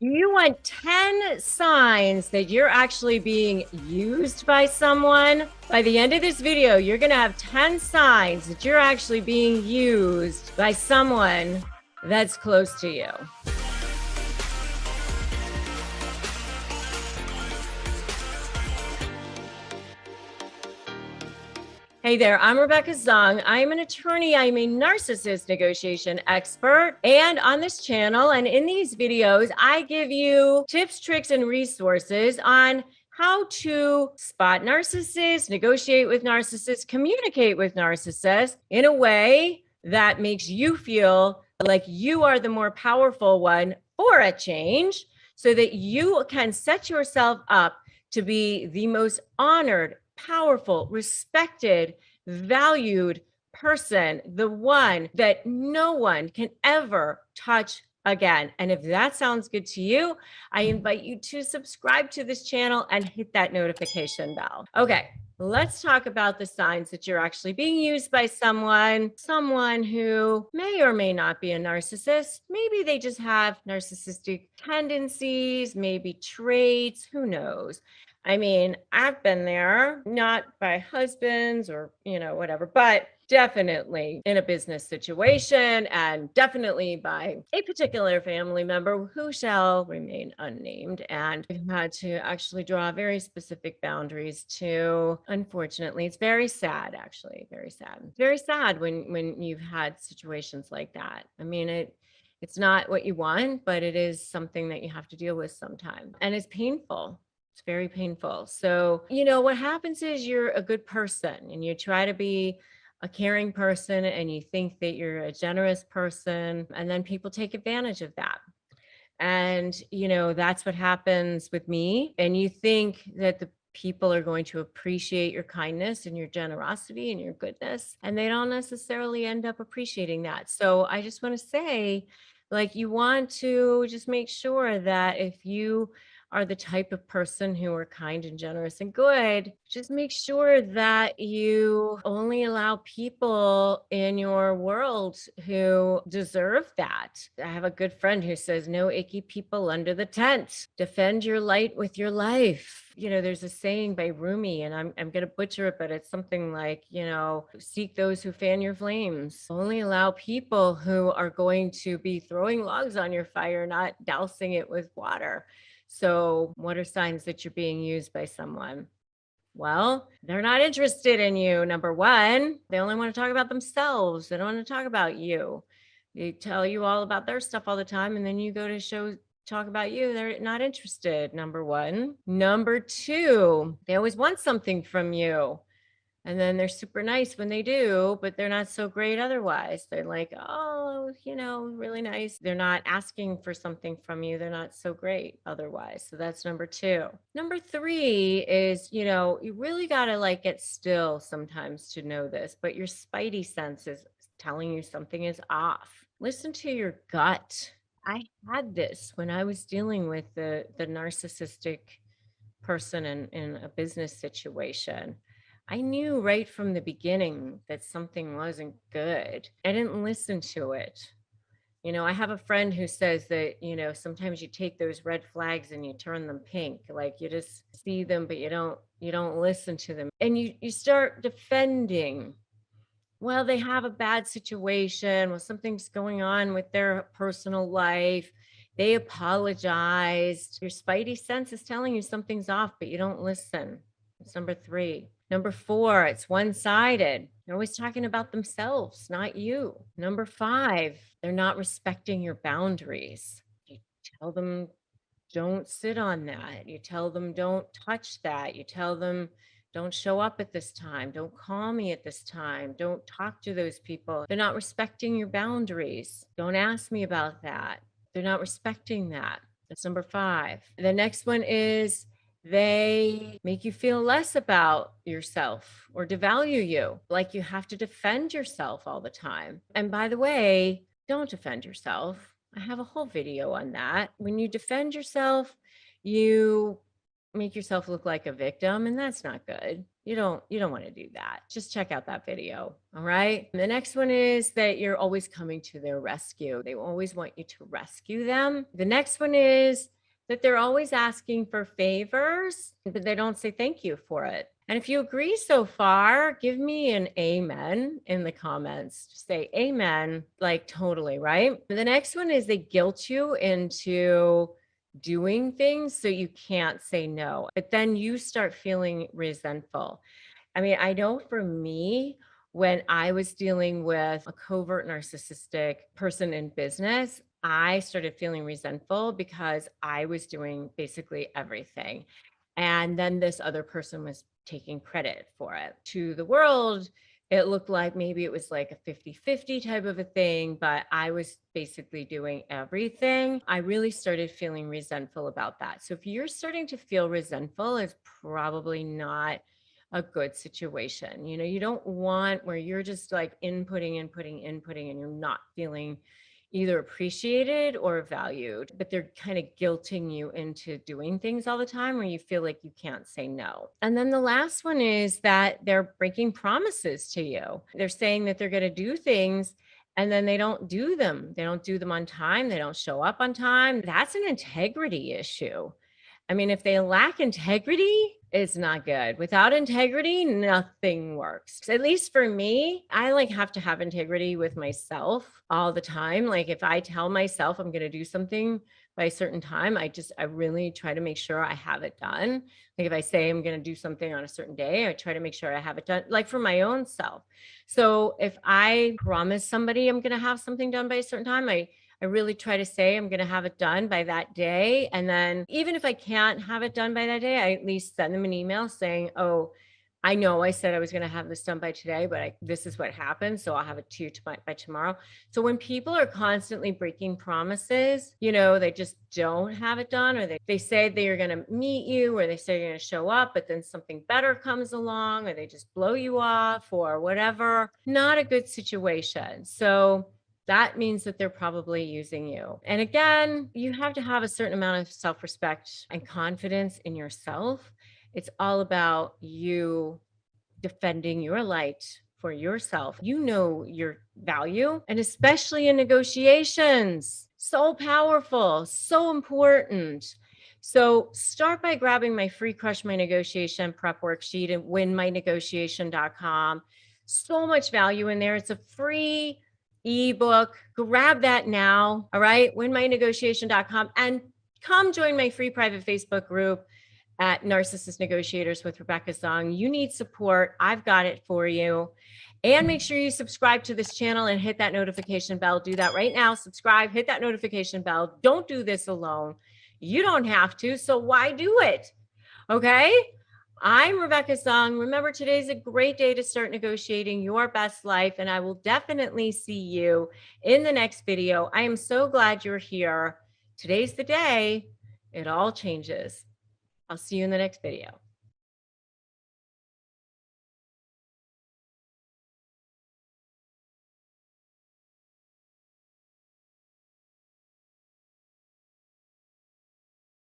You want 10 signs that you're actually being used by someone. By the end of this video, you're going to have 10 signs that you're actually being used by someone that's close to you. Hey there, I'm Rebecca Zung. I am an attorney. I'm a narcissist negotiation expert. And on this channel and in these videos, I give you tips, tricks, and resources on how to spot narcissists, negotiate with narcissists, communicate with narcissists in a way that makes you feel like you are the more powerful one for a change, so that you can set yourself up to be the most honored, powerful, respected, valued person, the one that no one can ever touch again. And if that sounds good to you, I invite you to subscribe to this channel and hit that notification bell. Okay, let's talk about the signs that you're actually being used by someone who may or may not be a narcissist. Maybe they just have narcissistic tendencies, maybe traits, who knows? I mean, I've been there, not by husbands or, whatever, but definitely in a business situation, and definitely by a particular family member who shall remain unnamed. And I've had to actually draw very specific boundaries to, unfortunately, it's very sad, actually, very sad. It's very sad when you've had situations like that. I mean, it's not what you want, but it is something that you have to deal with sometimes. And it's painful. It's very painful. So, what happens is you're a good person and you try to be a caring person and you think that you're a generous person, and then people take advantage of that. And, that's what happens with me. And you think that the people are going to appreciate your kindness and your generosity and your goodness, and they don't necessarily end up appreciating that. So I just want to say, like, you want to just make sure that if you are the type of person who are kind and generous and good, just make sure that you only allow people in your world who deserve that. I have a good friend who says, no icky people under the tent. Defend your light with your life. There's a saying by Rumi, and I'm going to butcher it, but it's something like, seek those who fan your flames. Only allow people who are going to be throwing logs on your fire, not dousing it with water. So what are signs that you're being used by someone? Well, they're not interested in you. Number one, they only want to talk about themselves. They don't want to talk about you. They tell you all about their stuff all the time, and then you go to talk about you. They're not interested. Number one. Number two, they always want something from you. And then they're super nice when they do, but they're not so great otherwise. They're like, oh, really nice. They're not asking for something from you. They're not so great otherwise. So that's number two. Number three is, you really got to like get still sometimes to know this, but your spidey sense is telling you something is off. Listen to your gut. I had this when I was dealing with the narcissistic person in a business situation. I knew right from the beginning that something wasn't good. I didn't listen to it. I have a friend who says that, sometimes you take those red flags and you turn them pink. Like you just see them, but you don't listen to them. And you start defending. Well, they have a bad situation. Well, something's going on with their personal life. They apologized. Your spidey sense is telling you something's off, but you don't listen. It's number three. Number four, it's one-sided. They're always talking about themselves, not you. Number five, they're not respecting your boundaries. You tell them, don't sit on that. You tell them, don't touch that. You tell them, don't show up at this time. Don't call me at this time. Don't talk to those people. They're not respecting your boundaries. Don't ask me about that. They're not respecting that. That's number five. The next one is they make you feel less about yourself or devalue you, like you have to defend yourself all the time. And by the way, don't defend yourself. I have a whole video on that. When you defend yourself, you make yourself look like a victim, and that's not good. You don't want to do that. Just check out that video. All right. The next one is that you're always coming to their rescue. They always want you to rescue them. The next one is that they're always asking for favors, but they don't say thank you for it. And if you agree so far, give me an amen in the comments. Just say amen, like totally, right? The next one is they guilt you into doing things so you can't say no, but then you start feeling resentful. I mean, I know for me, when I was dealing with a covert narcissistic person in business, I started feeling resentful because I was doing basically everything. And then this other person was taking credit for it. To the world, it looked like maybe it was like a 50-50 type of a thing, but I was basically doing everything. I really started feeling resentful about that. So if you're starting to feel resentful, it's probably not a good situation. You don't want where you're just like inputting, and you're not feeling either appreciated or valued, but they're kind of guilting you into doing things all the time where you feel like you can't say no. And then the last one is that they're breaking promises to you. They're saying that they're going to do things and then they don't do them. They don't do them on time. They don't show up on time. That's an integrity issue. I mean, if they lack integrity, it's not good. Without integrity, nothing works. At least for me, I have to have integrity with myself all the time. Like if I tell myself I'm going to do something by a certain time, I really try to make sure I have it done. Like if I say I'm going to do something on a certain day, I try to make sure I have it done, like for my own self. So if I promise somebody I'm going to have something done by a certain time, I really try to say I'm going to have it done by that day. And then even if I can't have it done by that day, I at least send them an email saying, oh, I know I said I was going to have this done by today, but this is what happened. So I'll have it to you by tomorrow. So when people are constantly breaking promises, they just don't have it done, or they say they are going to meet you, or they say you're going to show up, but then something better comes along, or they just blow you off or whatever. Not a good situation. So that means that they're probably using you. And again, you have to have a certain amount of self-respect and confidence in yourself. It's all about you defending your light for yourself. You know your value, and especially in negotiations. So powerful, so important. So start by grabbing my free Crush My Negotiation prep worksheet at winmynegotiation.com. So much value in there. It's a free ebook. Grab that now. All right. winmynegotiation.com, and come join my free private Facebook group at Narcissist Negotiators with Rebecca Zung. You need support. I've got it for you. And make sure you subscribe to this channel and hit that notification bell. Do that right now. Subscribe, hit that notification bell. Don't do this alone. You don't have to, so why do it? Okay? I'm Rebecca Zung. Remember, today's a great day to start negotiating your best life, and I will definitely see you in the next video. I am so glad you're here. Today's the day it all changes. I'll see you in the next video.